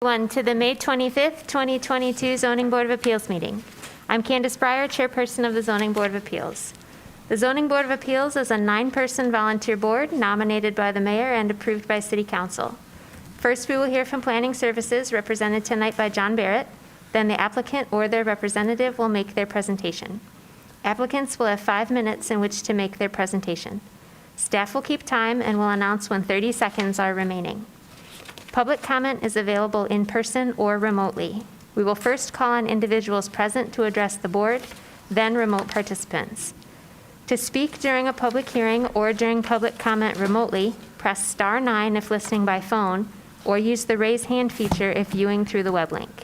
To the May 25th, 2022 Zoning Board of Appeals meeting. I'm Candace Breyer, Chairperson of the Zoning Board of Appeals. The Zoning Board of Appeals is a 9-person volunteer board nominated by the mayor and approved by City Council. First, we will hear from Planning Services, represented tonight by John Barrett. Then the applicant or their representative will make their presentation. Applicants will have 5 minutes in which to make their presentation. Staff will keep time and will announce when 30 seconds are remaining. Public comment is available in person or remotely. We will first call on individuals present to address the board, then remote participants. To speak during a public hearing or during public comment remotely, press star 9 if listening by phone, or use the raise hand feature if viewing through the web link.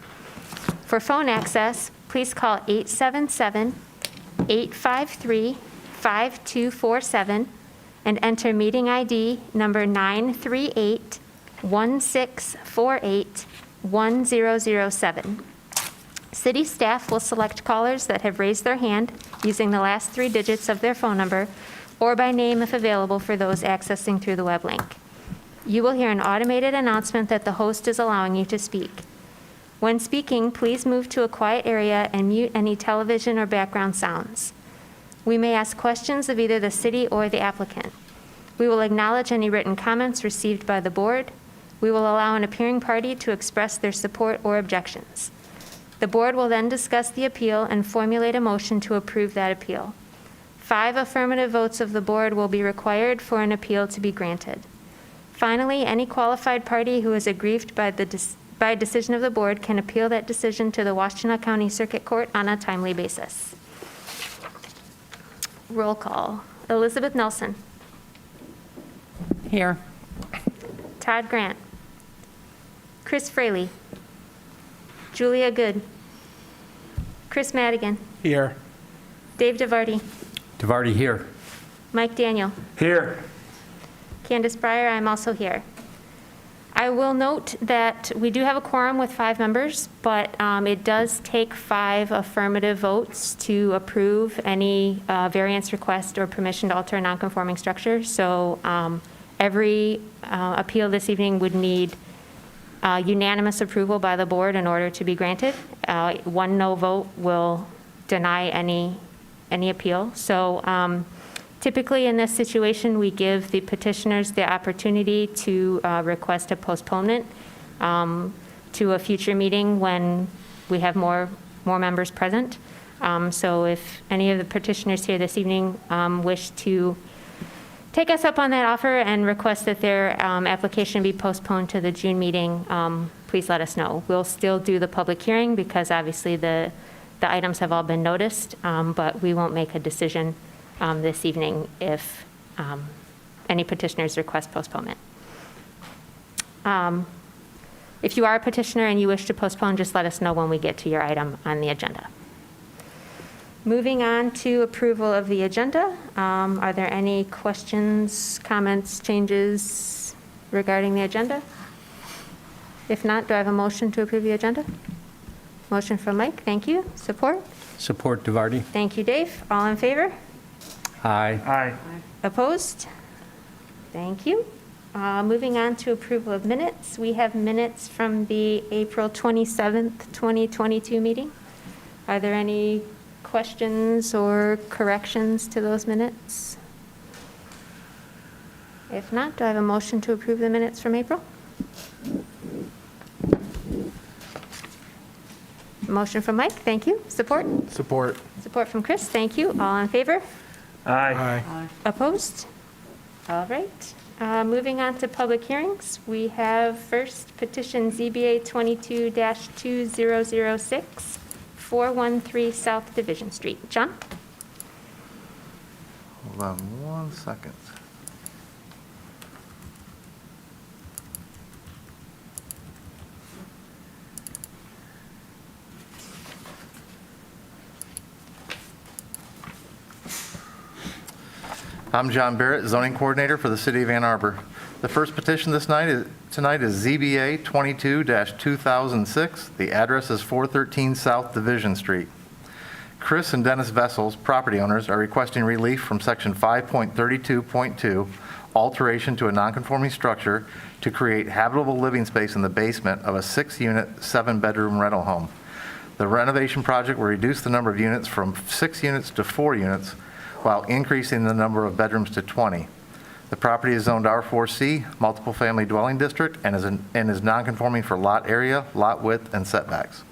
For phone access, please call 877-853-5247 and enter meeting ID number 938-1648-1007. City staff will select callers that have raised their hand using the last 3 digits of their phone number or by name if available for those accessing through the web link. You will hear an automated announcement that the host is allowing you to speak. When speaking, please move to a quiet area and mute any television or background sounds. We may ask questions of either the city or the applicant. We will acknowledge any written comments received by the board. We will allow an appearing party to express their support or objections. The board will then discuss the appeal and formulate a motion to approve that appeal. 5 affirmative votes of the board will be required for an appeal to be granted. Finally, any qualified party who is aggrieved by decision of the board can appeal that decision to the Washtenaw County Circuit Court on a timely basis. Roll call. Elizabeth Nelson. Here. Todd Grant. Chris Fraley. Julia Good. Chris Madigan. Here. Dave DeVarty. DeVarty here. Mike Daniel. Here. Candace Breyer, I'm also here. I will note that we do have a quorum with 5 members, but it does take 5 affirmative votes to approve any variance request or permission to alter a nonconforming structure. So every appeal this evening would need unanimous approval by the board in order to be granted. 1 no vote will deny any appeal. So typically in this situation, we give the petitioners the opportunity to request a postponement to a future meeting when we have more members present. So if any of the petitioners here this evening wish to take us up on that offer and request that their application be postponed to the June meeting, please let us know. We'll still do the public hearing because obviously the items have all been noticed, but we won't make a decision this evening if any petitioners request postponement. If you are a petitioner and you wish to postpone, just let us know when we get to your item on the agenda. Moving on to approval of the agenda. Are there any questions, comments, changes regarding the agenda? If not, do I have a motion to approve the agenda? Motion from Mike, thank you. Support? Support DeVarty. Thank you, Dave. All in favor? Aye. Aye. Opposed? Thank you. Moving on to approval of minutes. We have minutes from the April 27th, 2022 meeting. Are there any questions or corrections to those minutes? If not, do I have a motion to approve the minutes from April? Motion from Mike, thank you. Support? Support. Support from Chris, thank you. All in favor? Aye. Opposed? All right. Moving on to public hearings, we have first petition ZBA 22-2006, 413 South Division Street. John? Hold on 1 second. I'm John Barrett, zoning coordinator for the city of Ann Arbor. The first petition tonight is ZBA 22-2006. The address is 413 South Division Street. Chris and Dennis Vessels, property owners, are requesting relief from section 5.32.2 alteration to a nonconforming structure to create habitable living space in the basement of a 6-unit, 7-bedroom rental home. The renovation project will reduce the number of units from 6 units to 4 units while increasing the number of bedrooms to 20. The property is zoned R4C, multiple family dwelling district, and is nonconforming for lot area, lot width, and setbacks.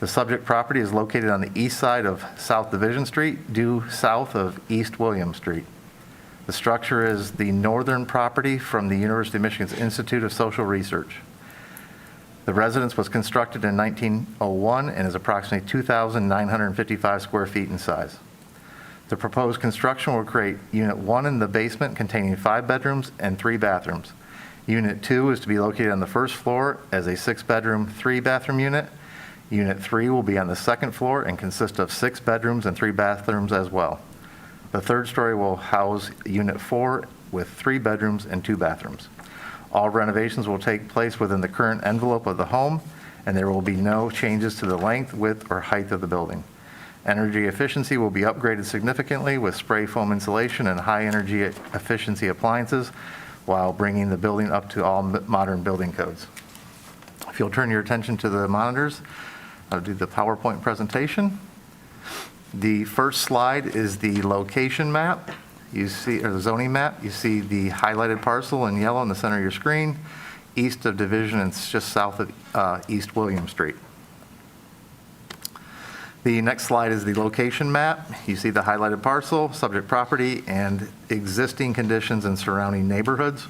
The subject property is located on the east side of South Division Street, due south of East William Street. The structure is the northern property from the University of Michigan's Institute of Social Research. The residence was constructed in 1901 and is approximately 2,955 square feet in size. The proposed construction will create Unit 1 in the basement containing 5 bedrooms and 3 bathrooms. Unit 2 is to be located on the first floor as a 6-bedroom, 3-bathroom unit. Unit 3 will be on the second floor and consist of 6 bedrooms and 3 bathrooms as well. The third story will house Unit 4 with 3 bedrooms and 2 bathrooms. All renovations will take place within the current envelope of the home, and there will be no changes to the length, width, or height of the building. Energy efficiency will be upgraded significantly with spray foam insulation and high energy efficiency appliances while bringing the building up to all modern building codes. If you'll turn your attention to the monitors, I'll do the PowerPoint presentation. The first slide is the location map. You see, or the zoning map. You see the highlighted parcel in yellow in the center of your screen, east of Division, and it's just south of East William Street. The next slide is the location map. You see the highlighted parcel, subject property, and existing conditions in surrounding neighborhoods.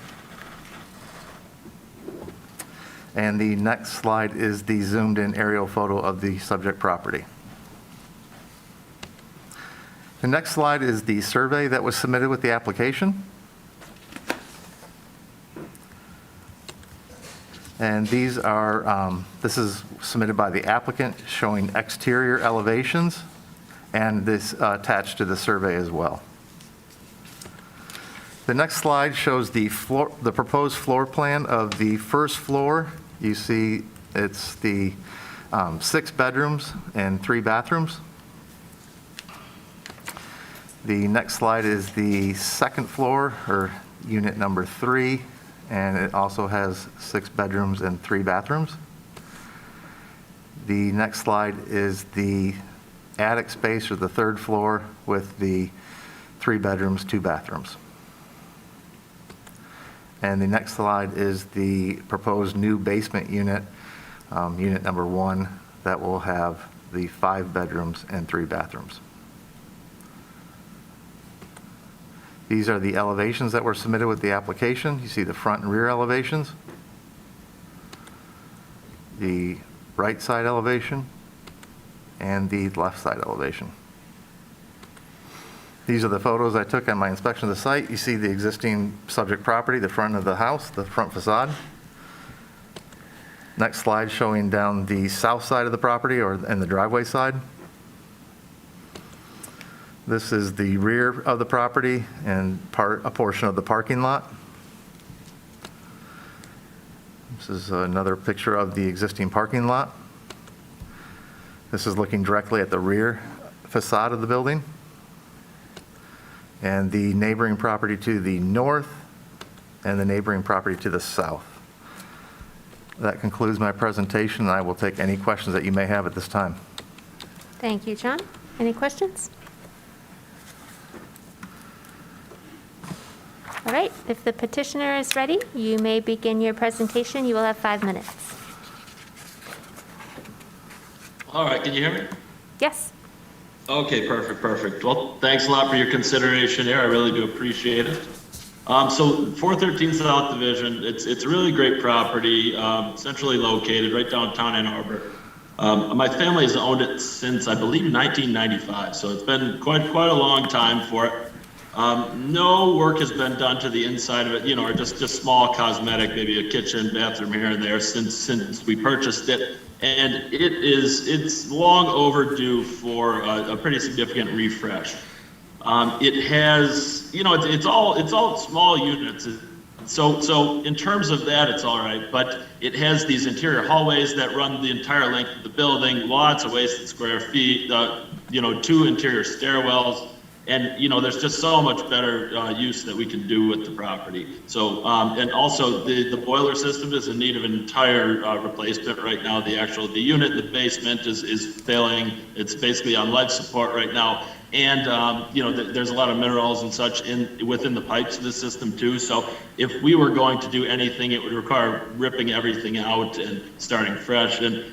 And the next slide is the zoomed-in aerial photo of the subject property. The next slide is the survey that was submitted with the application. And these are, this is submitted by the applicant showing exterior elevations, and this attached to the survey as well. The next slide shows the proposed floor plan of the first floor. You see it's the 6 bedrooms and 3 bathrooms. The next slide is the second floor, or unit number 3, and it also has 6 bedrooms and 3 bathrooms. The next slide is the attic space, or the third floor, with the 3 bedrooms, 2 bathrooms. And the next slide is the proposed new basement unit, unit number 1, that will have the 5 bedrooms and 3 bathrooms. These are the elevations that were submitted with the application. You see the front and rear elevations, the right side elevation, and the left side elevation. These are the photos I took on my inspection of the site. You see the existing subject property, the front of the house, the front facade. Next slide showing down the south side of the property, and the driveway side. This is the rear of the property and a portion of the parking lot. This is another picture of the existing parking lot. This is looking directly at the rear facade of the building. And the neighboring property to the north and the neighboring property to the south. That concludes my presentation, and I will take any questions that you may have at this time. Thank you, John. Any questions? All right, if the petitioner is ready, you may begin your presentation. You will have 5 minutes. All right, can you hear me? Yes. Okay, perfect. Well, thanks a lot for your consideration here. I really do appreciate it. So 413 South Division, it's a really great property, centrally located right downtown Ann Arbor. My family has owned it since, I believe, 1995, so it's been quite a long time for it. No work has been done to the inside of it, or just small cosmetic, maybe a kitchen, bathroom here and there since we purchased it. And it's long overdue for a pretty significant refresh. It has, it's all small units. So in terms of that, it's all right, but it has these interior hallways that run the entire length of the building, lots of wasted square feet, 2 interior stairwells, And, there's just so much better use that we can do with the property. So, and also the boiler system is in need of an entire replacement right now. The unit in the basement is failing. It's basically on life support right now. And, there's a lot of minerals and such within the pipes of the system too. So if we were going to do anything, it would require ripping everything out and starting fresh. And,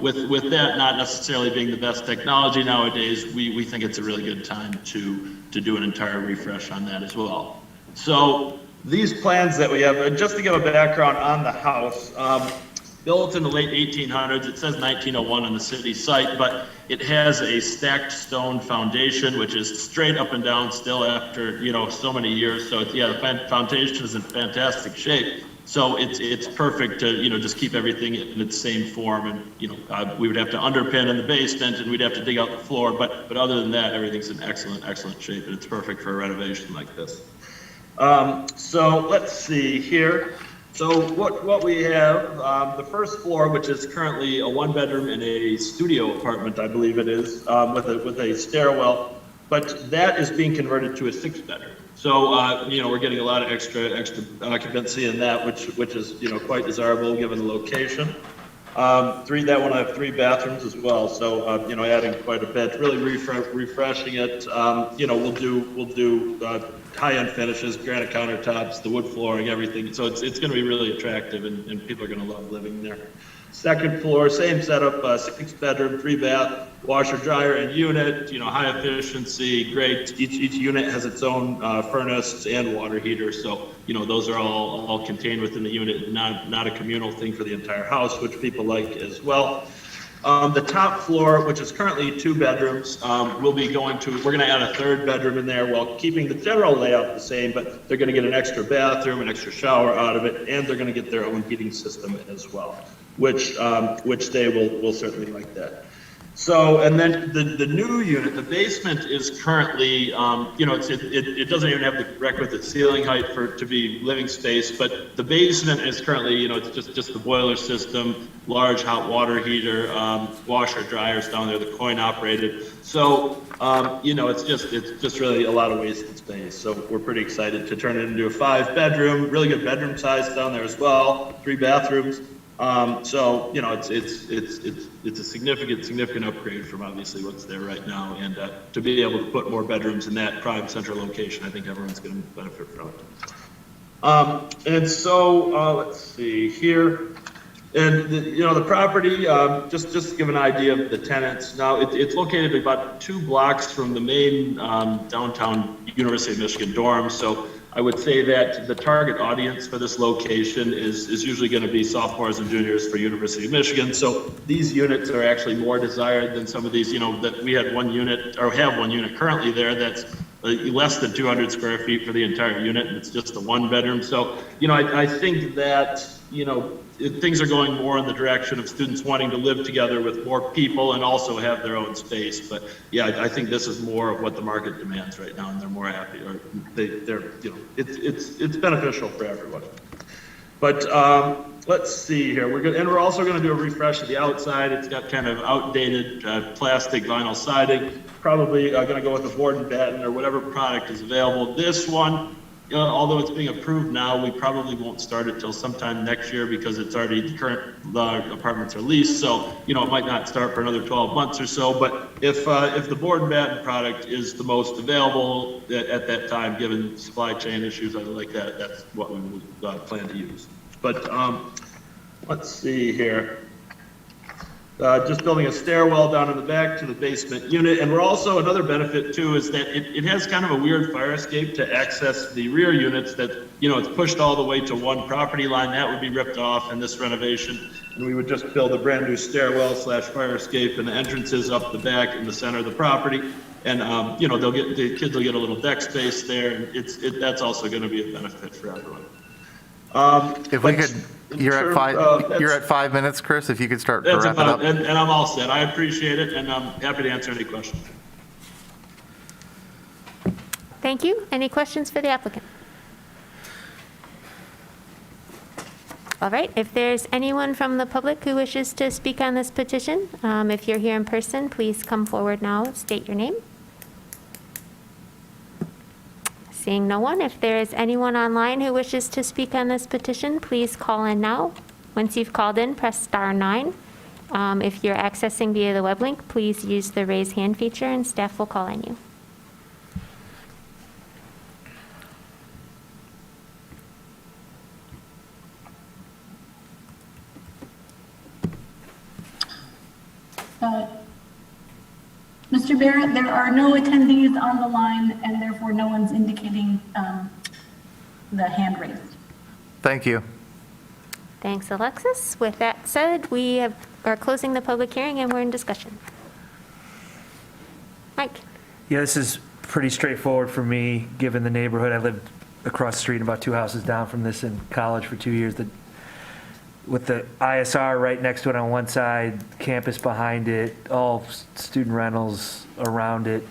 with that not necessarily being the best technology nowadays, we think it's a really good time to do an entire refresh on that as well. So these plans that we have, just to give a background on the house, built in the late 1800s, it says 1901 on the city site, but it has a stacked stone foundation, which is straight up and down still after, so many years. So the foundation is in fantastic shape. So it's perfect to, just keep everything in its same form. And, we would have to underpin in the basement and we'd have to dig out the floor. But other than that, everything's in excellent shape. And it's perfect for a renovation like this. So let's see here. So what we have, the first floor, which is currently a 1-bedroom and a studio apartment, I believe it is, with a stairwell, but that is being converted to a 6-bedroom. So, we're getting a lot of extra occupancy in that, which is, quite desirable given the location. That one will have 3 bathrooms as well. So, adding quite a bit, really refreshing it. We'll do high-end finishes, granite countertops, the wood flooring, everything. So it's going to be really attractive and people are going to love living there. Second floor, same setup, 6-bedroom, 3-bath, washer, dryer, and unit, high efficiency, great. Each unit has its own furnace and water heater. So, those are all contained within the unit, not a communal thing for the entire house, which people like as well. The top floor, which is currently 2 bedrooms, we're going to add a 3rd bedroom in there while keeping the general layout the same, but they're going to get an extra bathroom, an extra shower out of it, and they're going to get their own heating system as well, which they will certainly like that. So, and then the new unit, the basement is currently, it doesn't even have the requisite ceiling height to be living space, but the basement is currently, it's just the boiler system, large hot water heater, washer, dryers down there, the coin operated. So, it's just really a lot of wasted space. So we're pretty excited to turn it into a 5-bedroom, really good bedroom size down there as well, 3 bathrooms. So, it's a significant upgrade from obviously what's there right now. And to be able to put more bedrooms in that prime central location, I think everyone's going to benefit from it. And so, let's see here. And, the property, just to give an idea of the tenants. Now, it's located about 2 blocks from the main downtown University of Michigan dorm. So I would say that the target audience for this location is usually going to be sophomores and juniors for University of Michigan. So these units are actually more desired than some of these, that we had 1 unit or have 1 unit currently there that's less than 200 square feet for the entire unit, and it's just a 1-bedroom. So, I think that, things are going more in the direction of students wanting to live together with more people and also have their own space. But yeah, I think this is more of what the market demands right now, and they're more happy, or it's beneficial for everyone. But let's see here. We're also going to do a refresh of the outside. It's got kind of outdated plastic vinyl siding. Probably going to go with a board and batten or whatever product is available. This one, although it's being approved now, we probably won't start it till sometime next year because it's already the apartments are leased. So, it might not start for another 12 months or so. But if the board and batten product is the most available at that time, given supply chain issues, other like that, that's what we would plan to use. But let's see here. Just building a stairwell down in the back to the basement unit. And we're also, another benefit too, is that it has kind of a weird fire escape to access the rear units that, it's pushed all the way to one property line. That would be ripped off in this renovation. And we would just build a brand new stairwell / fire escape, and the entrances up the back in the center of the property. And, the kids will get a little deck space there. And that's also going to be a benefit for everyone. If we could, you're at 5 minutes, Chris, if you could start to wrap it up. And I'm all set. I appreciate it, and I'm happy to answer any questions. Thank you. Any questions for the applicant? All right, if there's anyone from the public who wishes to speak on this petition, if you're here in person, please come forward now, state your name. Seeing no one, if there is anyone online who wishes to speak on this petition, please call in now. Once you've called in, press star 9. If you're accessing via the web link, please use the raise hand feature and staff will call on you. Mr. Barrett, there are no attendees on the line, and therefore no one's indicating the hand raised. Thank you. Thanks, Alexis. With that said, are closing the public hearing and we're in discussion. Mike? Yeah, this is pretty straightforward for me, given the neighborhood. I lived across the street, about 2 houses down from this in college for 2 years. With the ISR right next to it on one side, campus behind it, all student rentals around it.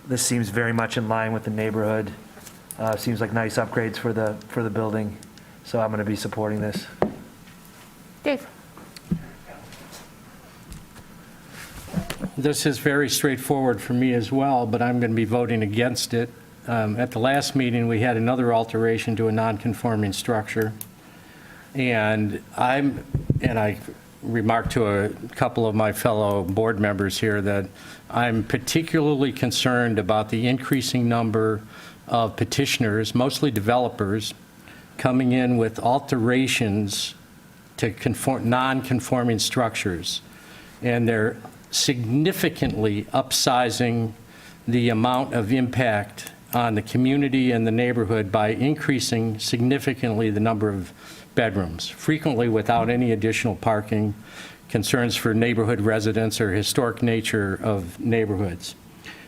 This seems very much in line with the neighborhood. Seems like nice upgrades for the building. So I'm going to be supporting this. Dave? This is very straightforward for me as well, but I'm going to be voting against it. At the last meeting, we had another alteration to a non-conforming structure. And I remarked to a couple of my fellow board members here that I'm particularly concerned about the increasing number of petitioners, mostly developers, coming in with alterations to non-conforming structures. And they're significantly upsizing the amount of impact on the community and the neighborhood by increasing significantly the number of bedrooms, frequently without any additional parking, concerns for neighborhood residents or historic nature of neighborhoods.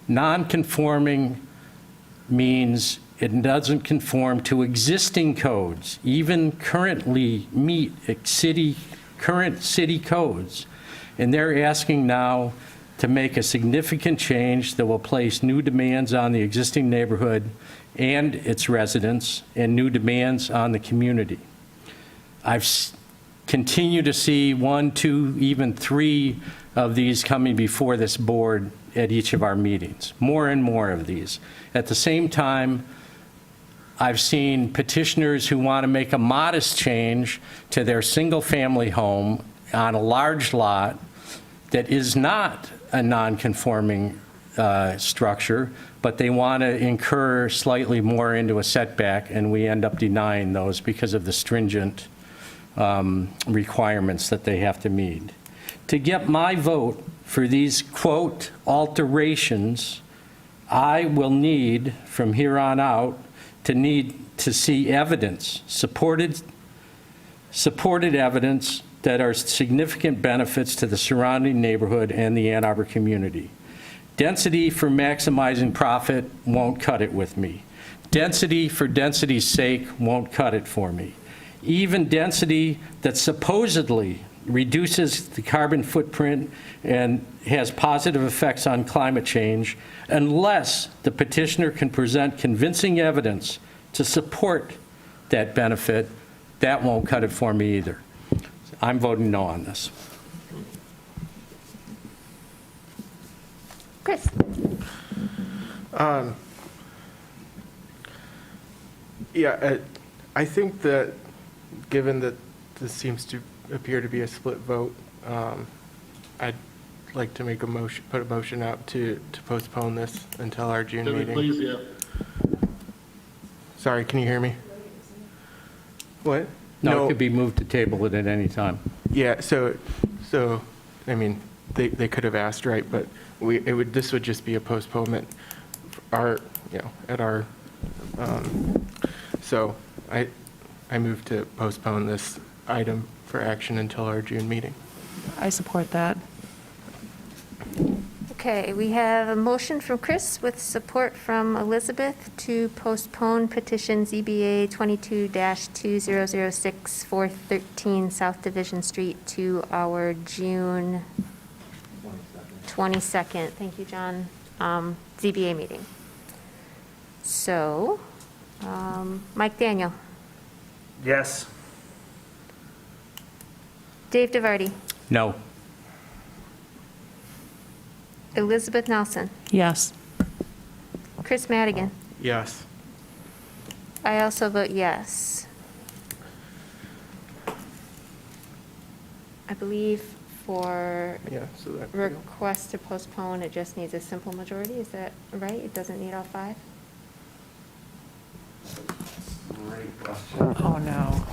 Non-conforming means it doesn't conform to existing codes, even currently meet current city codes. And they're asking now to make a significant change that will place new demands on the existing neighborhood and its residents and new demands on the community. I've continued to see 1, 2, even 3 of these coming before this board at each of our meetings, more and more of these. At the same time, I've seen petitioners who want to make a modest change to their single-family home on a large lot that is not a non-conforming structure, but they want to incur slightly more into a setback, and we end up denying those because of the stringent requirements that they have to meet. To get my vote for these, quote, alterations, I will need, from here on out, to see evidence, supported evidence that are significant benefits to the surrounding neighborhood and the Ann Arbor community. Density for maximizing profit won't cut it with me. Density for density's sake won't cut it for me. Even density that supposedly reduces the carbon footprint and has positive effects on climate change, unless the petitioner can present convincing evidence to support that benefit, that won't cut it for me either. I'm voting no on this. Chris? Yeah, I think that given that this seems to appear to be a split vote, I'd like to make a motion, put a motion out to postpone this until our June meeting. Please, yeah. Sorry, can you hear me? What? No, it could be moved to table it at any time. Yeah, so, I mean, they could have asked, right, but this would just be a postponement, at our, so I move to postpone this item for action until our June meeting. I support that. Okay, we have a motion from Chris with support from Elizabeth to postpone petition ZBA 22-2006, 413 South Division Street to our June 22nd, thank you, John, ZBA meeting. So, Mike Daniel, Yes. Dave DeVarty, No. Elizabeth Nelson, Yes. Chris Madigan, Yes. I also vote yes. I believe for Yeah, so that. request to postpone, it just needs a simple majority, is that right? It doesn't need all 5? Oh, no.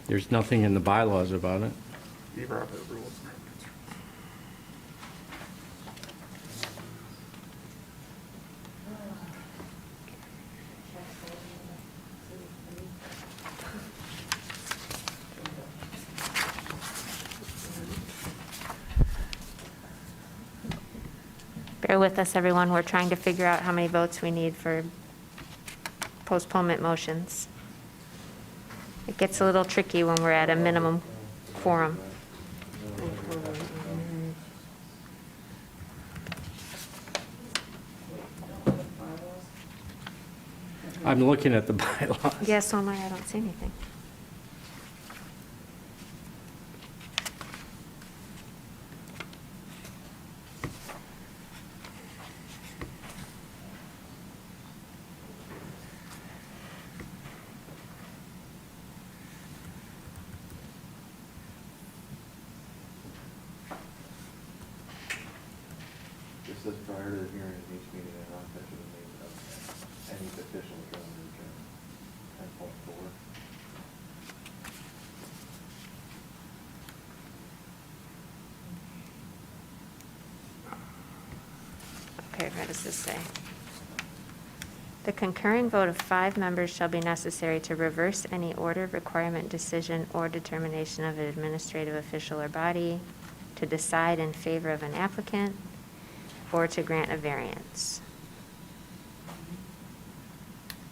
There's nothing in the bylaws about it. The Arbor rules. Bear with us, everyone. We're trying to figure out how many votes we need for postponement motions. It gets a little tricky when we're at a minimum quorum. I'm looking at the bylaws. Yes, so am I. I don't see anything. This says prior to the hearing of each meeting, an non-petition is made of any petition which runs in term 10.4. Okay, what does this say? The concurring vote of 5 members shall be necessary to reverse any order, requirement, decision, or determination of an administrative official or body, to decide in favor of an applicant, or to grant a variance.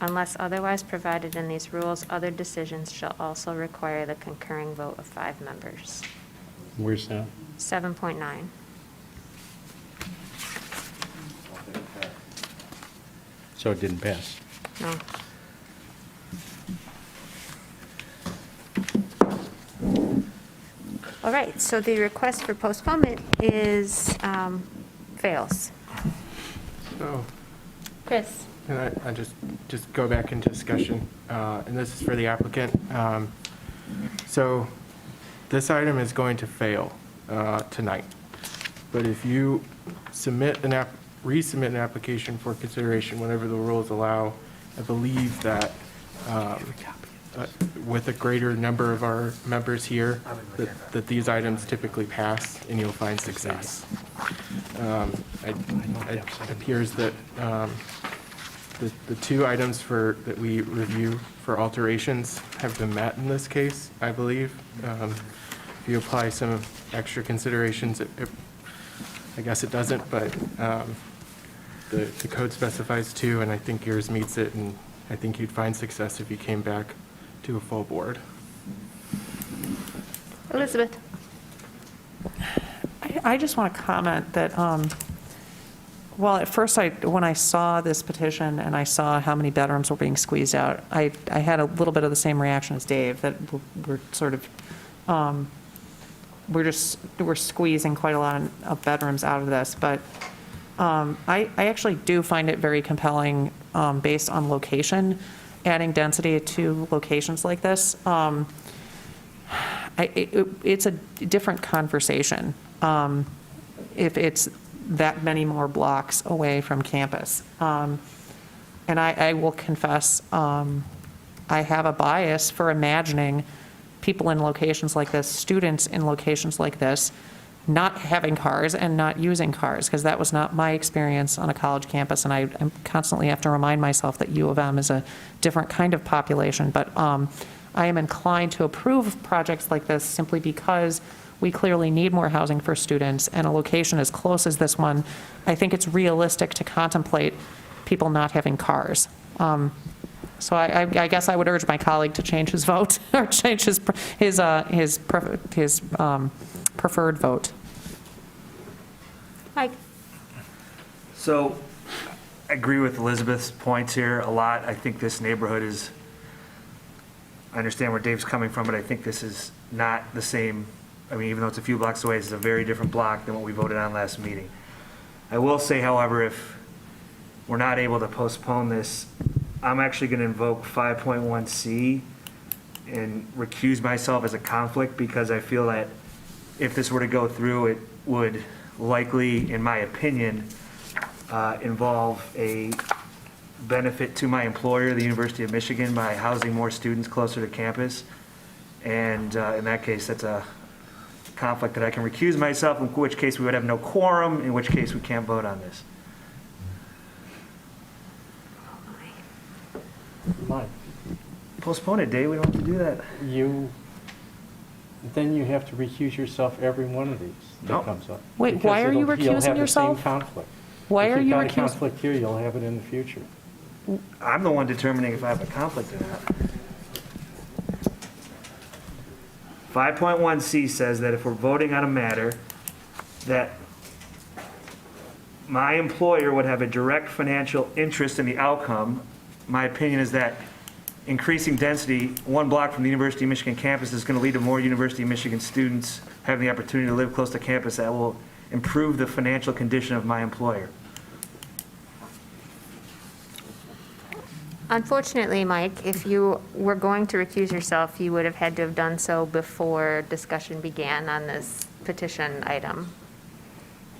Unless otherwise provided in these rules, other decisions shall also require the concurring vote of 5 members. Where's that? 7.9. So it didn't pass. No. All right, so the request for postponement is, fails. So, Chris? and I just go back into discussion, and this is for the applicant. So this item is going to fail tonight. But if you resubmit an application for consideration whenever the rules allow, I believe that with a greater number of our members here, that these items typically pass and you'll find success. It appears that the 2 items that we review for alterations have been met in this case, I believe. If you apply some extra considerations, I guess it doesn't, but the code specifies 2, and I think yours meets it, and I think you'd find success if you came back to a full board. Elizabeth? I just want to comment that, well, at first, when I saw this petition and I saw how many bedrooms were being squeezed out, I had a little bit of the same reaction as Dave, that we're sort of, we're squeezing quite a lot of bedrooms out of this. But I actually do find it very compelling based on location, adding density to locations like this. It's a different conversation if it's that many more blocks away from campus. And I will confess, I have a bias for imagining people in locations like this, students in locations like this, not having cars and not using cars, because that was not my experience on a college campus, and I constantly have to remind myself that U of M is a different kind of population. But I am inclined to approve projects like this simply because we clearly need more housing for students, and a location as close as this one, I think it's realistic to contemplate people not having cars. So I guess I would urge my colleague to change his vote, or change his preferred vote. Mike? So agree with Elizabeth's points here a lot. I think this neighborhood is, I understand where Dave's coming from, but I think this is not the same. I mean, even though it's a few blocks away, it's a very different block than what we voted on last meeting. I will say, however, if we're not able to postpone this, I'm actually going to invoke 5.1C and recuse myself as a conflict, because I feel that if this were to go through, it would likely, in my opinion, involve a benefit to my employer, the University of Michigan, by housing more students closer to campus. And in that case, that's a conflict that I can recuse myself, in which case we would have no quorum, in which case we can't vote on this. Mike, Postpone it, Dave, we don't have to do that. then you have to recuse yourself every one of these No. that comes up. Wait, Because why are you you'll recusing have the yourself? same conflict. Why are you If you've got a recusing? conflict here, you'll have it in the future. I'm the one determining if I have a conflict or not. 5.1C says that if we're voting on a matter, that my employer would have a direct financial interest in the outcome. My opinion is that increasing density 1 block from the University of Michigan campus is going to lead to more University of Michigan students having the opportunity to live close to campus. That will improve the financial condition of my employer. Unfortunately, Mike, if you were going to recuse yourself, you would have had to have done so before discussion began on this petition item.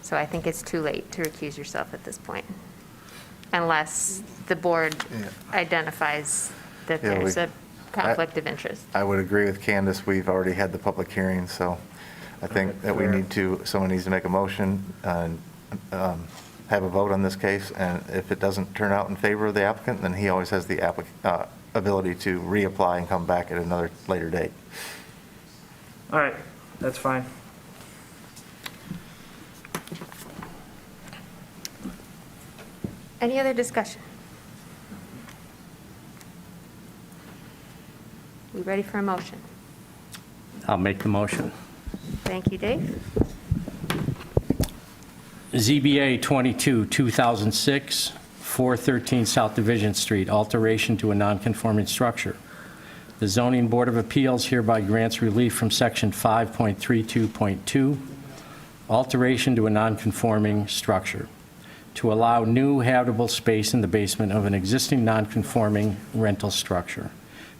So I think it's too late to recuse yourself at this point, unless the board identifies that Yeah, there's a conflict of interest. I would agree with Candace. We've already had the public hearing, so I think that we need to, someone needs to make a motion and have a vote on this case. And if it doesn't turn out in favor of the applicant, then he always has the ability to reapply and come back at another later date. All right, that's fine. Any other discussion? We ready for a motion? I'll make the motion. Thank you, Dave. ZBA 22, 2006, 413 South Division Street, alteration to a non-conforming structure. The Zoning Board of Appeals hereby grants relief from Section 5.32.2, alteration to a non-conforming structure, to allow new habitable space in the basement of an existing non-conforming rental structure.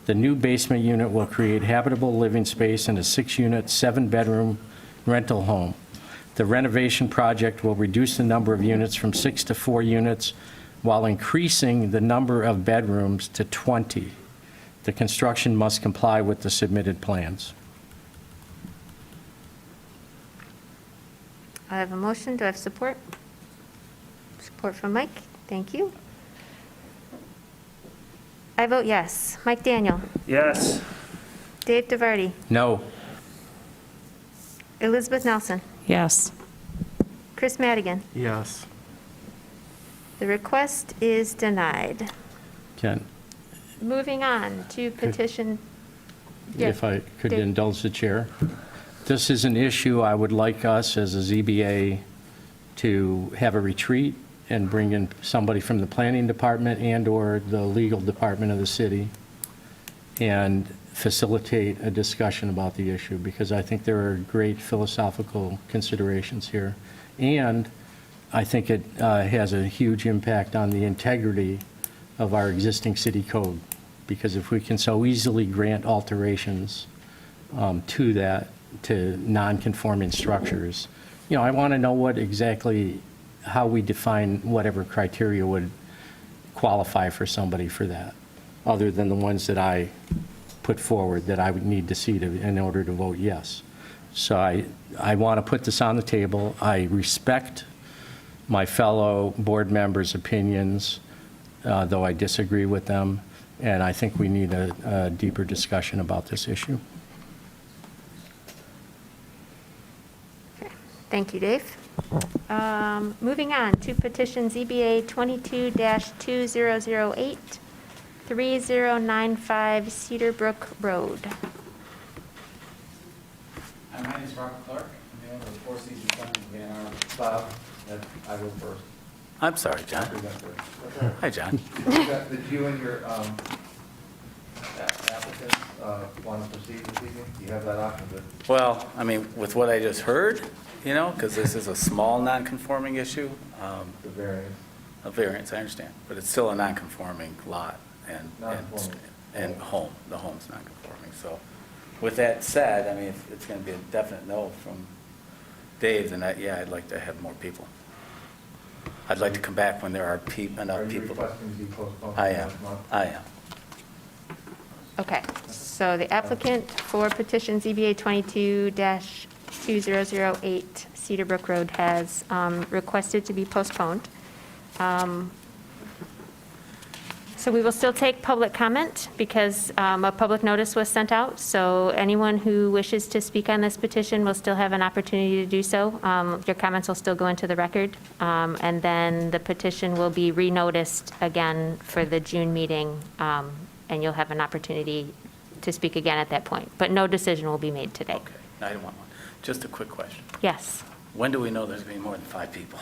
The new basement unit will create habitable living space in a 6-unit, 7-bedroom rental home. The renovation project will reduce the number of units from 6 to 4 units while increasing the number of bedrooms to 20. The construction must comply with the submitted plans. I have a motion. Do I have support? Support from Mike. Thank you. I vote yes. Mike Daniel. Yes. Dave DeVarty. No. Elizabeth Nelson. Yes. Chris Madigan. Yes. The request is denied. Ken, Moving on to petition. Yeah, if I could Dave. indulge the chair. This is an issue I would like us as a ZBA to have a retreat and bring in somebody from the planning department and/or the legal department of the city and facilitate a discussion about the issue, because I think there are great philosophical considerations here. And I think it has a huge impact on the integrity of our existing city code, because if we can so easily grant alterations to that, to non-conforming structures, you know, I want to know what exactly, how we define whatever criteria would qualify for somebody for that, other than the ones that I put forward that I would need to see in order to vote yes. So I want to put this on the table. I respect my fellow board members' opinions, though I disagree with them, and I think we need a deeper discussion about this issue. Thank you, Dave. Moving on to petition ZBA 22-2008, 3095 Cedar Brook Road. Hi, my name is Robert Clark. I'm the owner of the Four Seasons Farm in Ann Arbor. Bob, I go first. I'm sorry, John. Hi, John. Did you and your applicants want to proceed this evening? Do you have that option? Well, I mean, with what I just heard, you know, because this is a small non-conforming issue, The variance? a variance, I understand, but it's still a non-conforming lot Non-conforming. and home. The home's non-conforming. So with that said, I mean, if it's going to be a definite no from Dave, then yeah, I'd like to have more people. I'd like to come back when there are enough Are you people. requesting to be postponed? I for am, next month? I am. Okay, so the applicant for petition ZBA 22-2008 Cedar Brook Road has requested to be postponed. So we will still take public comment because a public notice was sent out. So anyone who wishes to speak on this petition will still have an opportunity to do so. Your comments will still go into the record. And then the petition will be renoticed again for the June meeting. And you'll have an opportunity to speak again at that point. But no decision will be made today. Okay, I don't want one. Just a quick question. Yes. When do we know there's going to be more than 5 people?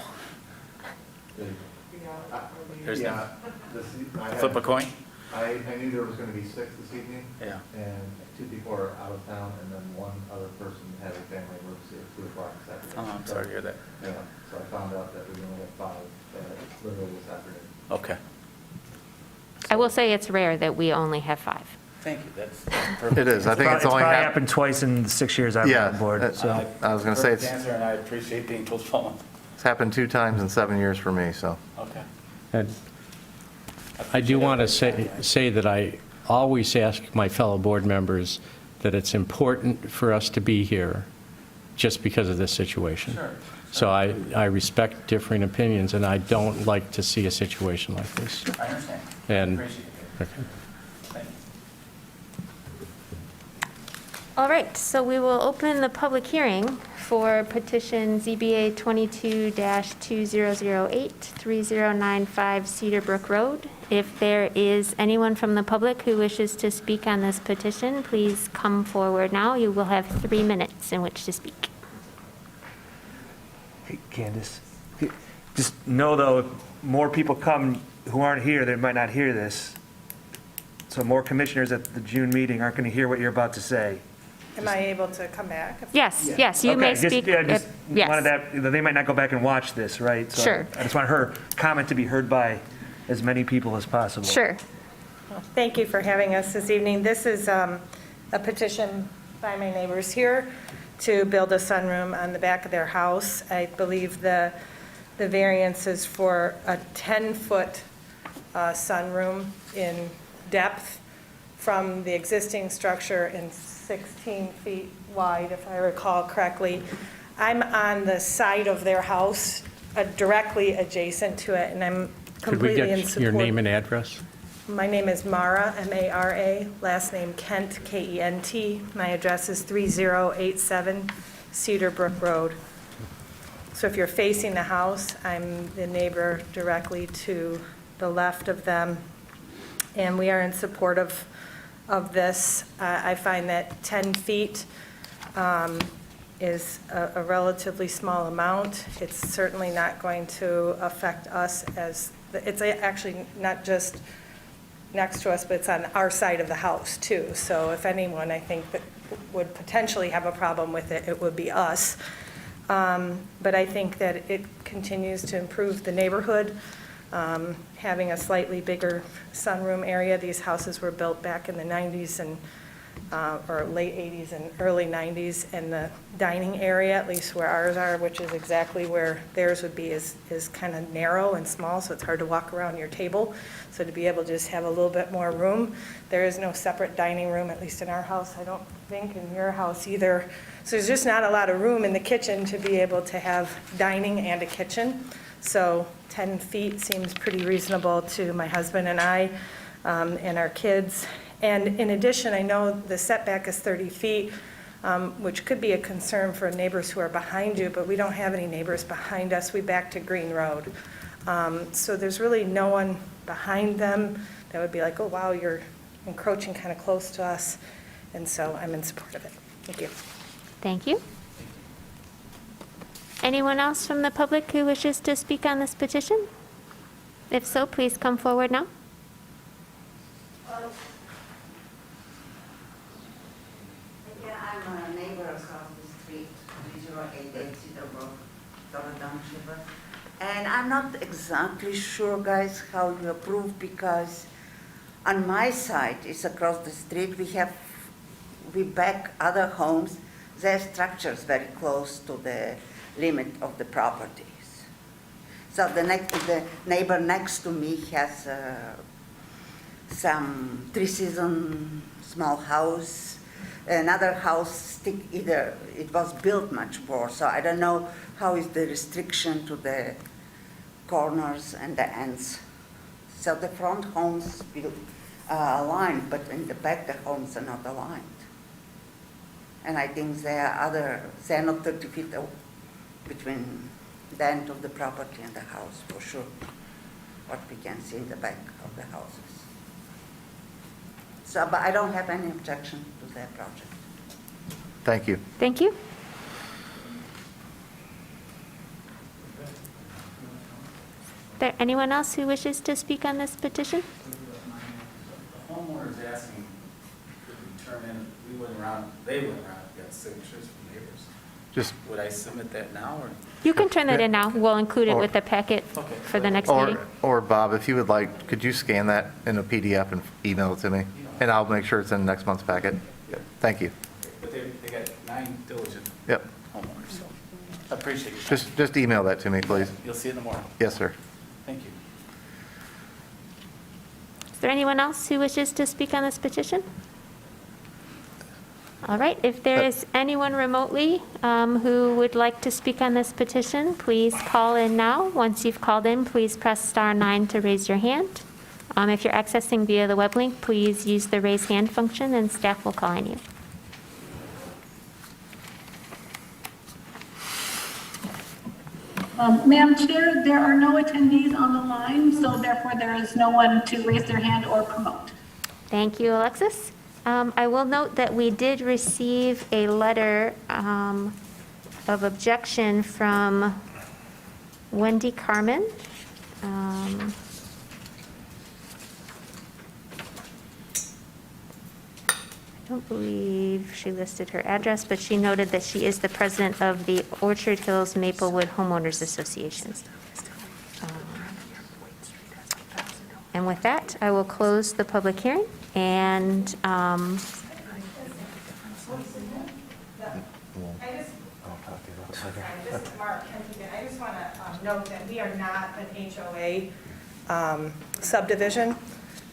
There's no, Yeah. I flip a coin? I knew there was going to be 6 this evening. Yeah. And 2 people are out of town, and then 1 other person had a family emergency at 2 o'clock this afternoon. Oh, I'm sorry to hear that. Yeah, so I found out that we only have 5, literally this afternoon. Okay. I will say it's rare that we only have 5. Thank you, that's perfect. It is, I think it's only probably happened. happened twice in the 6 years I've been Yeah, on board, so. I was going to say, Perfect answer, and I appreciate being postponed. it's happened 2 times in 7 years for me, so. Okay. And I do want to say that I always ask my fellow board members that it's important for us to be here just because of this situation. Sure. So I respect differing opinions, and I don't like to see a situation like this. I understand. And- Appreciate it. Okay. Thank you. All right, so we will open the public hearing for petition ZBA 22-2008, 3095 Cedar Brook Road. If there is anyone from the public who wishes to speak on this petition, please come forward now. You will have 3 minutes in which to speak. Hey, Candace, just know though, if more people come who aren't here, they might not hear this. So more commissioners at the June meeting aren't going to hear what you're about to say. Am I able to come back? Yes, yes, you may Okay, just- speak. yeah, just Yes. wanted that, they might not go back and watch this, right? So Sure. I just want her comment to be heard by as many people as possible. Sure. Thank you for having us this evening. This is a petition by my neighbors here to build a sunroom on the back of their house. I believe the variance is for a 10-foot sunroom in depth from the existing structure and 16 feet wide, if I recall correctly. I'm on the side of their house, directly adjacent to it, and I'm Could we completely in get support. your name and address? My name is Mara, M-A-R-A, last name Kent, K-E-N-T. My address is 3087 Cedar Brook Road. So if you're facing the house, I'm the neighbor directly to the left of them, and we are in support of this. I find that 10 feet is a relatively small amount. It's certainly not going to affect us it's actually not just next to us, but it's on our side of the house too. So if anyone, I think, that would potentially have a problem with it, it would be us. But I think that it continues to improve the neighborhood. Having a slightly bigger sunroom area. These houses were built back in the 90s and or late 80s and early 90s, and the dining area, at least where ours are, which is exactly where theirs would be, is kind of narrow and small, so it's hard to walk around your table. So to be able to just have a little bit more room. There is no separate dining room, at least in our house, I don't think, in your house either. So there's just not a lot of room in the kitchen to be able to have dining and a kitchen. So 10 feet seems pretty reasonable to my husband and I and our kids. And in addition, I know the setback is 30 feet, which could be a concern for neighbors who are behind you, but we don't have any neighbors behind us. We back to Green Road. So there's really no one behind them that would be like, oh, wow, you're encroaching kind of close to us. And so I'm in support of it. Thank you. Thank you. Anyone else from the public who wishes to speak on this petition? If so, please come forward now. Again, I'm a neighbor across the street, 3088 Cedar, Brook, Township. And I'm not exactly sure, guys, how you approve, because on my side, it's across the street, we back other homes, their structures very close to the limit of the properties. So the neighbor next to me has some three-season small house. Another house, it was built much more, so I don't know how is the restriction to the corners and the ends. So the front homes built aligned, but in the back the homes are not aligned. And I think they're not 30 feet between the end of the property and the house, for sure, what we can see in the back of the houses. So, but I don't have any objection to that project. Thank you. Thank you. Is there anyone else who wishes to speak on this petition? The homeowner is asking, could we turn in, they went around and got signatures from neighbors. Just, Would I submit that now, or? You can turn that in now. We'll include it with the packet Okay. for the next meeting. or Bob, if you would like, could you scan that in a PDF and email it to me? And I'll make sure it's in next month's packet. Thank you. But they got 9 diligent Yep. homeowners, so I appreciate your time. Just email that to me, please. You'll see it in the morning. Yes, sir. Thank you. Is there anyone else who wishes to speak on this petition? All right, if there is anyone remotely who would like to speak on this petition, please call in now. Once you've called in, please press star 9 to raise your hand. If you're accessing via the web link, please use the raise hand function and staff will call on you. Madam Chair, there are no attendees on the line, so therefore there is no one to raise their hand or promote. Thank you, Alexis. I will note that we did receive a letter of objection from Wendy Carmen. I don't believe she listed her address, but she noted that she is the president of the Orchard Hills Maplewood Homeowners Association. And with that, I will close the public hearing and Mark, I just want to note that we are not an HOA subdivision,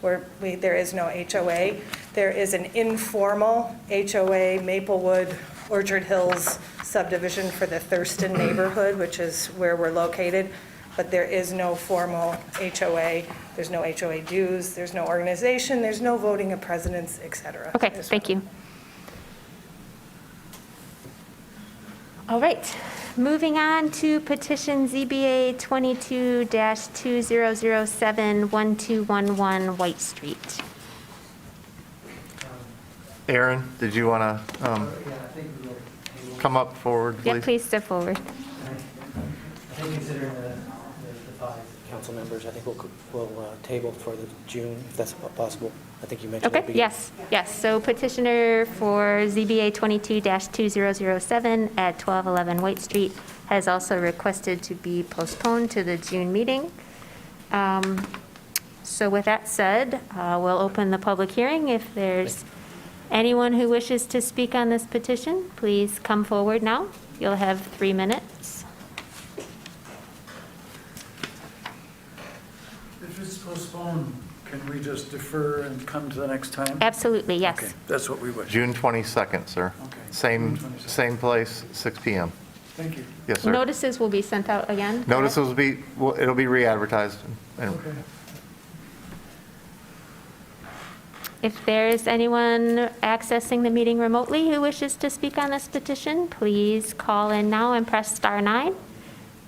there is no HOA. There is an informal HOA Maplewood Orchard Hills subdivision for the Thurston neighborhood, which is where we're located, but there is no formal HOA. There's no HOA dues, there's no organization, there's no voting of presidents, et cetera. okay, thank you. All right, moving on to petition ZBA 22-2007 1211 White Street. Aaron, did you want to come up forward, please? Yeah, please step forward. I think considering the 5 council members, I think we'll table for the June, if that's possible. I think you mentioned. Okay, yes. So petitioner for ZBA 22-2007 at 1211 White Street has also requested to be postponed to the June meeting. So with that said, we'll open the public hearing. If there's anyone who wishes to speak on this petition, please come forward now. You'll have 3 minutes. If it's postponed, can we just defer and come to the next time? Absolutely, yes. Okay, that's what we wish. June 22nd, sir. Okay. Same place, 6 PM. Thank you. Yes, sir. Notices will be sent out again? Notices it'll be re-advertised. And Okay. If there is anyone accessing the meeting remotely who wishes to speak on this petition, please call in now and press star 9.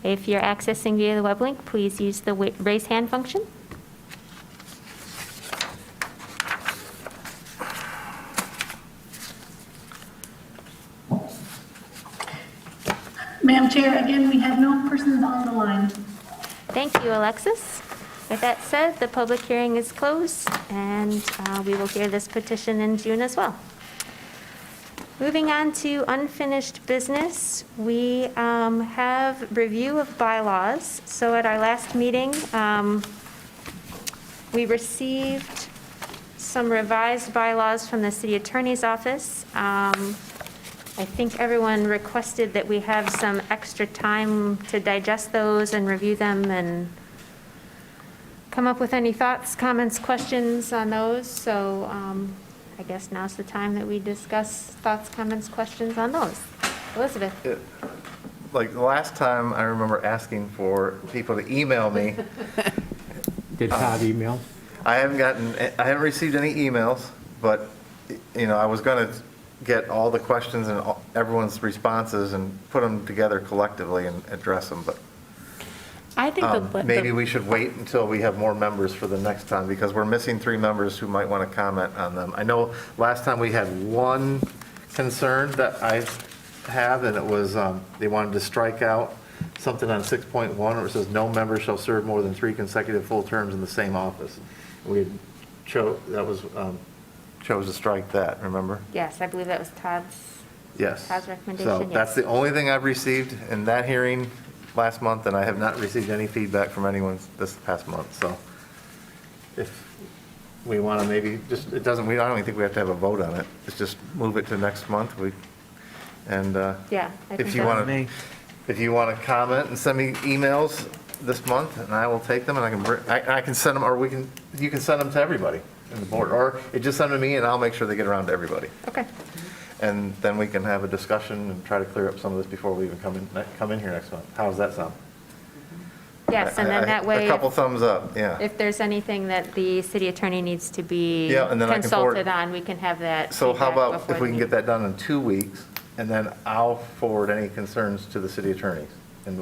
If you're accessing via the web link, please use the raise hand function. Madam Chair, again, we have no persons on the line. Thank you, Alexis. With that said, the public hearing is closed, and we will hear this petition in June as well. Moving on to unfinished business, we have review of bylaws. So at our last meeting, we received some revised bylaws from the city attorney's office. I think everyone requested that we have some extra time to digest those and review them and come up with any thoughts, comments, questions on those. So I guess now's the time that we discuss thoughts, comments, questions on those. Elizabeth? Like the last time, I remember asking for people to email me. Did Todd email? I haven't received any emails, but, I was going to get all the questions and everyone's responses and put them together collectively and address them, but I think maybe we should wait until we have more members for the next time, because we're missing 3 members who might want to comment on them. I know last time we had one concern that I have, and it was they wanted to strike out something on 6.1 where it says no member shall serve more than 3 consecutive full terms in the same office. We chose to strike that, remember? Yes, I believe that was Todd's Yes. recommendation, So yes. that's the only thing I've received in that hearing last month, and I have not received any feedback from anyone this past month. So if we want to maybe just, I don't even think we have to have a vote on it. It's just move it to next month. Yeah. I think If you that's- want to, if you want to comment and send me emails this month, and I will take them, and I can send them, or you can send them to everybody in the board, or just send them to me, and I'll make sure they get around to everybody. Okay. And then we can have a discussion and try to clear up some of this before we even come in here next month. How does that sound? Yes, and then that way. A couple thumbs up, yeah. If there's anything that the city attorney needs to be Yeah, and then I can forward- consulted on, we can have that. So how feedback about before if we the can get that done in 2 weeks, and then I'll forward any concerns to the city attorneys, and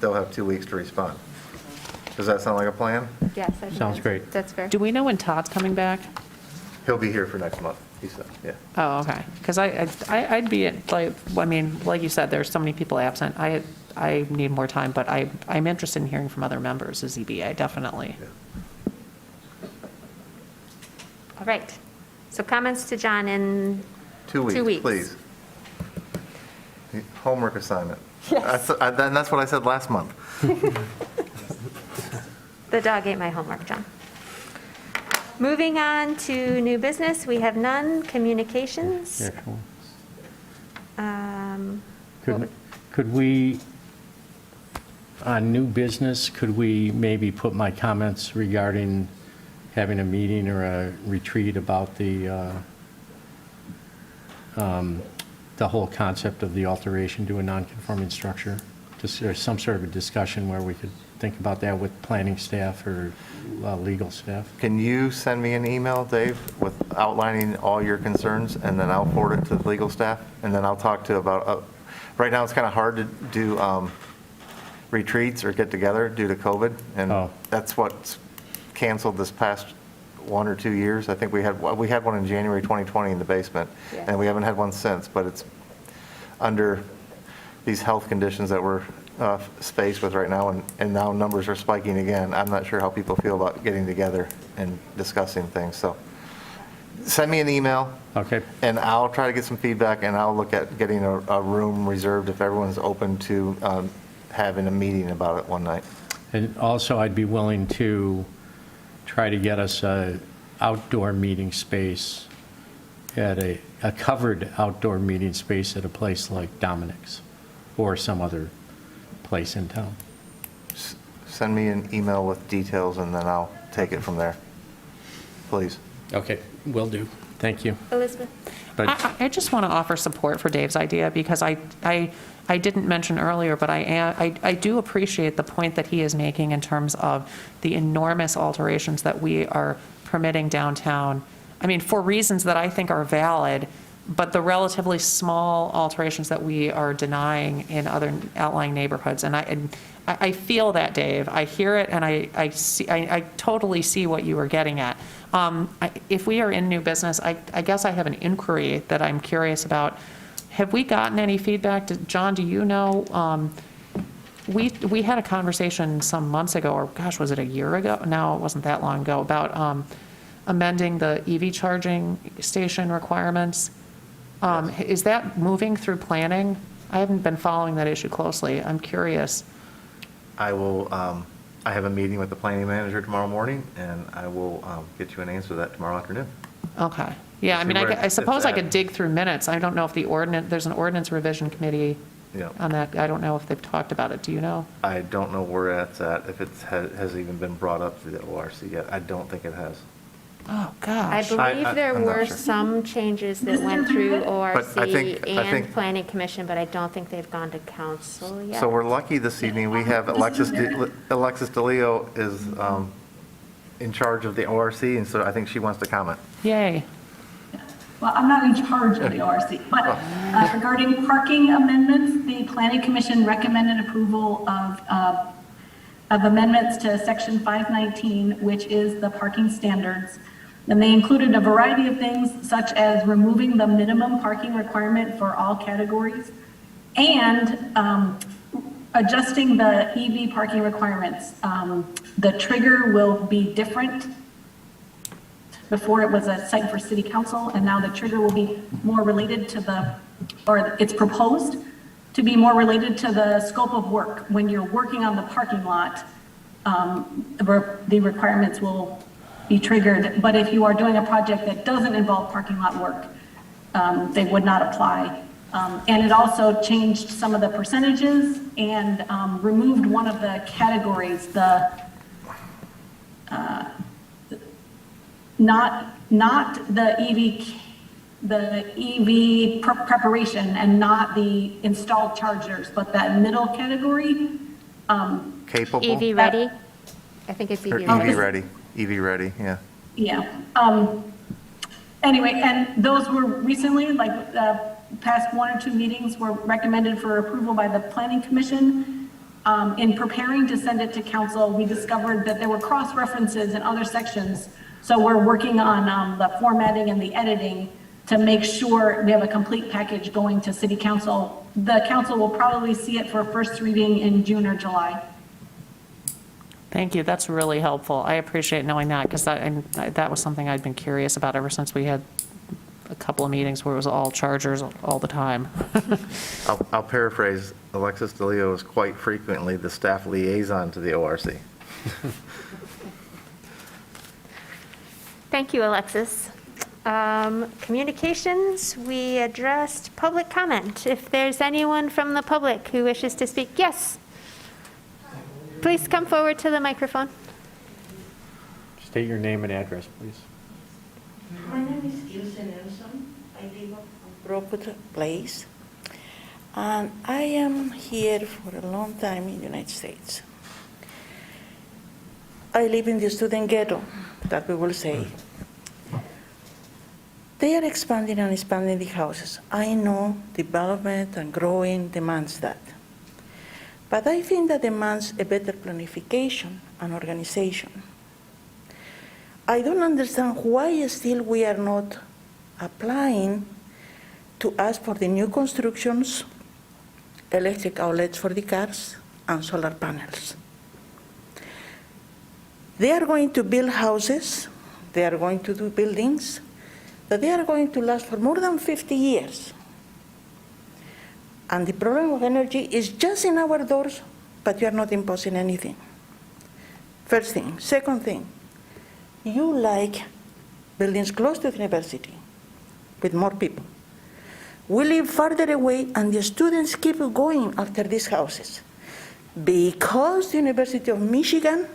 they'll have 2 weeks to respond. Does that sound like a plan? meeting? Yes. I think Sounds that's- great. That's fair. Do we know when Todd's coming back? He'll be here for next month, he said, yeah. Oh, okay. Because I'd be, like you said, there's so many people absent. I need more time, but I'm interested in hearing from other members of ZBA, definitely. All right. So comments to John in 2 weeks, 2 weeks. please. Homework assignment. Yes. That's what I said last month. The dog ate my homework, John. Moving on to new business, we have none. Communications. Yeah, cool. Um, Could we, on new business, could we maybe put my comments regarding having a meeting or a retreat about the whole concept of the alteration to a non-conforming structure? Just there's some sort of a discussion where we could think about that with planning staff or legal staff. Can you send me an email, Dave, with outlining all your concerns, and then I'll forward it to the legal staff? And then I'll talk to about, right now it's kind of hard to do retreats or get together due to COVID, and that's what's canceled this past 1 or 2 years. I think we had one in January 2020 in the basement, and we haven't had one since, but it's under these health conditions that we're faced with right now, and now numbers are spiking again. I'm not sure how people feel about getting together and discussing things, so send me an email. Okay. And I'll try to get some feedback, and I'll look at getting a room reserved if everyone's open to having a meeting about it one night. And also, I'd be willing to try to get us a outdoor meeting space at a covered outdoor meeting space at a place like Dominic's or some other place in town. Send me an email with details, and then I'll take it from there. Please. Okay, will do. Thank you. Elizabeth? I just want to offer support for Dave's idea, because I didn't mention earlier, but I do appreciate the point that he is making in terms of the enormous alterations that we are permitting downtown. I mean, for reasons that I think are valid, but the relatively small alterations that we are denying in other outlying neighborhoods. And I feel that, Dave. I hear it, and I totally see what you were getting at. If we are in new business, I guess I have an inquiry that I'm curious about. Have we gotten any feedback? John, do you know we had a conversation some months ago, or gosh, was it a year ago? No, it wasn't that long ago, about amending the EV charging station requirements. Is that moving through planning? I haven't been following that issue closely. I'm curious. I will, I have a meeting with the planning manager tomorrow morning, and I will get you an answer to that tomorrow afternoon. Okay. Yeah, I See mean, where I suppose it's I at. could dig through minutes. I don't know if there's an ordinance revision committee Yeah. on that. I don't know if they've talked about it. Do you know? I don't know where that's at, if it has even been brought up to the ORC yet. I don't think it has. Oh, I gosh. believe there I'm not were sure. some changes that went through ORC I think- and Planning Commission, but I don't think they've gone to council yet. So we're lucky this evening, we have Alexis DeLeo is in charge of the ORC, and so I think she wants to comment. Yay. Well, I'm not in charge of the ORC, but regarding parking amendments, the Planning Commission recommended approval of amendments to Section 519, which is the parking standards. And they included a variety of things, such as removing the minimum parking requirement for all categories and adjusting the EV parking requirements. The trigger will be different. Before it was a site for city council, and now the trigger will be more related to or it's proposed to be more related to the scope of work. When you're working on the parking lot, the requirements will be triggered. But if you are doing a project that doesn't involve parking lot work, they would not apply. And it also changed some of the percentages and removed one of the categories, not the EV preparation and not the installed chargers, but that middle category. Capable? EV ready? I think it's Or EV ready. EV ready, yeah. Yeah. Anyway, and those were recently, like the past 1 or 2 meetings were recommended for approval by the Planning Commission. In preparing to send it to council, we discovered that there were cross-references in other sections. So we're working on the formatting and the editing to make sure we have a complete package going to city council. The council will probably see it for first reading in June or July. Thank you. That's really helpful. I appreciate knowing that, because that was something I'd been curious about ever since we had a couple of meetings where it was all chargers all the time. I'll paraphrase, Alexis DeLeo is quite frequently the staff liaison to the ORC. Thank you, Alexis. Communications, we addressed public comment. If there's anyone from the public who wishes to speak, yes. Please come forward to the microphone. State your name and address, please. My name is Ilse Nelson. I live on Brook Place. And I am here for a long time in the United States. I live in the student ghetto, that we will say. They are expanding and expanding the houses. I know development and growing demands that. But I think that demands a better planification and organization. I don't understand why still we are not applying to ask for the new constructions, electric outlets for the cars, and solar panels. They are going to build houses, they are going to do buildings, that they are going to last for more than 50 years. And the problem of energy is just in our doors, but you are not imposing anything. First thing. Second thing, you like buildings close to the university with more people. We live farther away, and the students keep going after these houses because the University of Michigan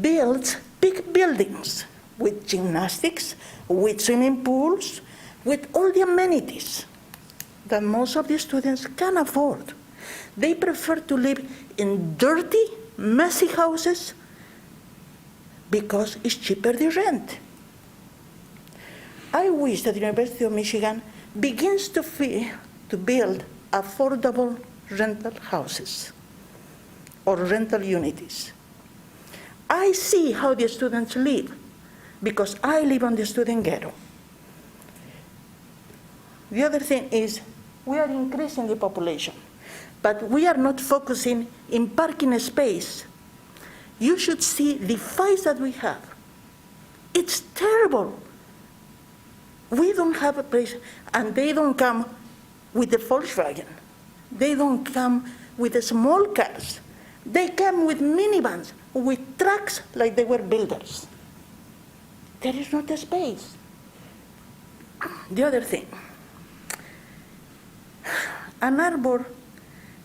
builds big buildings with gymnastics, with swimming pools, with all the amenities that most of the students can afford. They prefer to live in dirty, messy houses because it's cheaper the rent. I wish that the University of Michigan begins to build affordable rental houses or rental units. I see how the students live because I live on the student ghetto. The other thing is we are increasing the population. but we are not focusing in parking space. You should see the fights that we have. It's terrible. We don't have a place, and they don't come with the Volkswagen. They don't come with the small cars. They come with minivans, with trucks like they were builders. There is not a space. The other thing, Arbor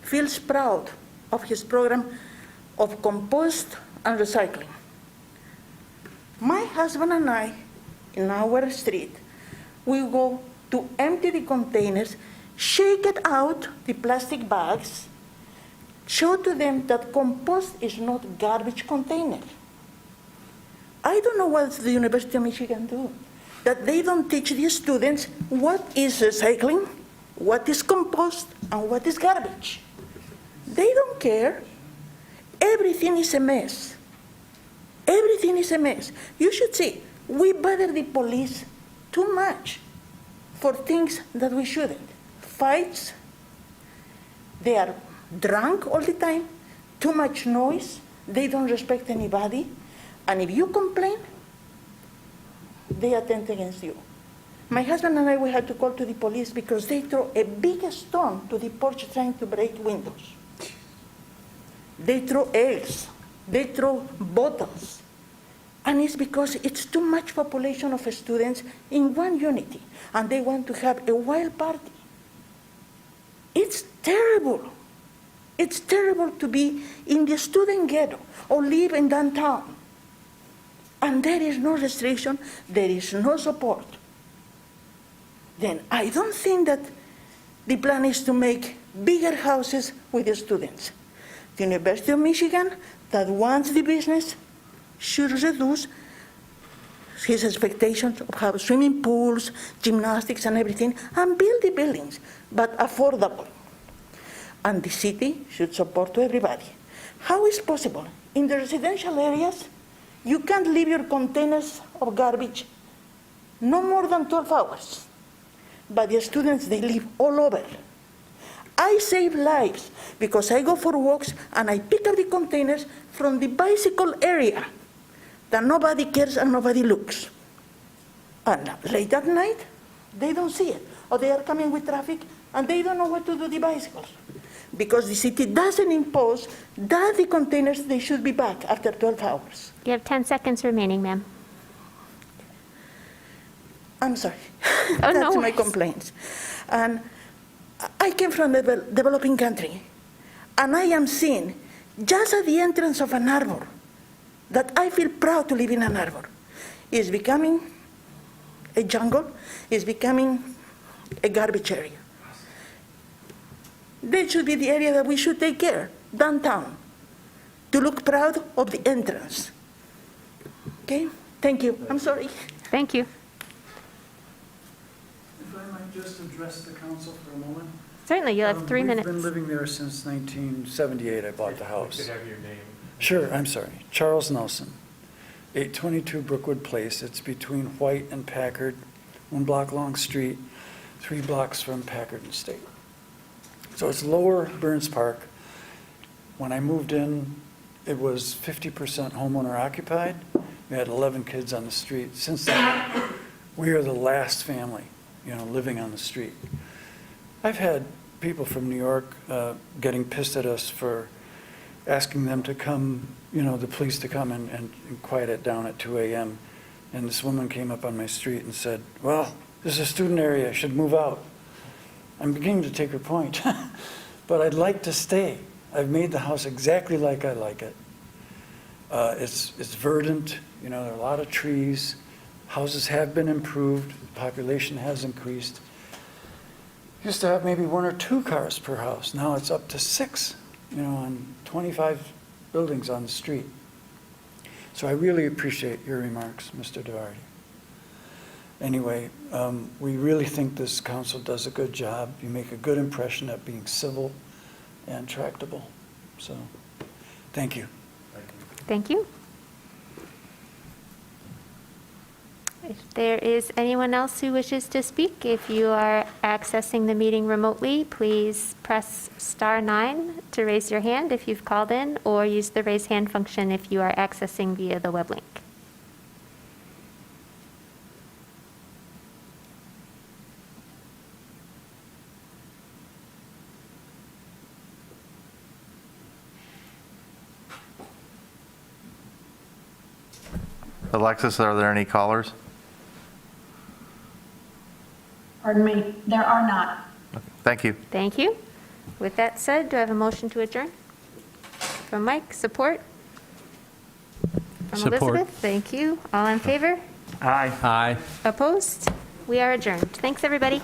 feels proud of his program of compost and recycling. My husband and I, in our street, we go to empty the containers, shake it out, the plastic bags, show to them that compost is not garbage container. I don't know what the University of Michigan do, that they don't teach the students what is recycling, what is compost, and what is garbage. They don't care. Everything is a mess. Everything is a mess. You should see, we bother the police too much for things that we shouldn't. Fights, they are drunk all the time, too much noise, they don't respect anybody, and if you complain, they attempt against you. My husband and I, we had to call to the police because they throw a big stone to the porch trying to break windows. They throw eggs, they throw bottles, and it's because it's too much population of students in one unity, and they want to have a wild party. It's terrible. It's terrible to be in the student ghetto or live in downtown. And there is no restriction, there is no support. Then I don't think that the plan is to make bigger houses with the students. The University of Michigan, that wants the business, should reduce his expectations of have swimming pools, gymnastics and everything, and build the buildings, but affordable. And the city should support to everybody. How is possible? In the residential areas, you can't leave your containers of garbage no more than 12 hours. But the students, they live all over. I save lives because I go for walks and I pick up the containers from the bicycle area that nobody cares and nobody looks. And late at night, they don't see it. Or they are coming with traffic and they don't know what to do with the bicycles. Because the city doesn't impose that the containers, they should be back after 12 hours. You have 10 seconds remaining, ma'am. I'm sorry. Oh, That's no my worries. complaints. And I came from a developing country, and I am seeing, just at the entrance of an arbor, that I feel proud to live in an arbor. It's becoming a jungle, it's becoming a garbage area. That should be the area that we should take care, downtown, to look proud of the entrance. Okay? Thank you. I'm sorry. Thank you. If I might just address the council for a moment. Certainly, you'll have 3 minutes. We've been living there since 1978, I bought the house. Could have your name. Sure, I'm sorry. Charles Nelson, 822 Brookwood Place. It's between White and Packard, 1 block long street, 3 blocks from Packard and State. So it's lower Burns Park. When I moved in, it was 50% homeowner occupied. We had 11 kids on the street. Since then, we are the last family, living on the street. I've had people from New York getting pissed at us for asking them to come, the police to come and quiet it down at 2 a.m. And this woman came up on my street and said, well, this is a student area, I should move out. I'm beginning to take her point, but I'd like to stay. I've made the house exactly like I like it. It's verdant, there are a lot of trees. Houses have been improved, the population has increased. Used to have maybe 1 or 2 cars per house. Now it's up to 6, on 25 buildings on the street. So I really appreciate your remarks, Mr. Davardi. Anyway, we really think this council does a good job. You make a good impression at being civil and tractable. So, thank you. Thank you. If there is anyone else who wishes to speak, if you are accessing the meeting remotely, please press *9 to raise your hand if you've called in, or use the raise hand function if you are accessing via the web link. Alexis, are there any callers? Pardon me, there are not. Thank you. Thank you. With that said, do I have a motion to adjourn? From Mike, support? From Support. Elizabeth, thank you. All in favor? Aye. Aye. Opposed? We are adjourned. Thanks, everybody.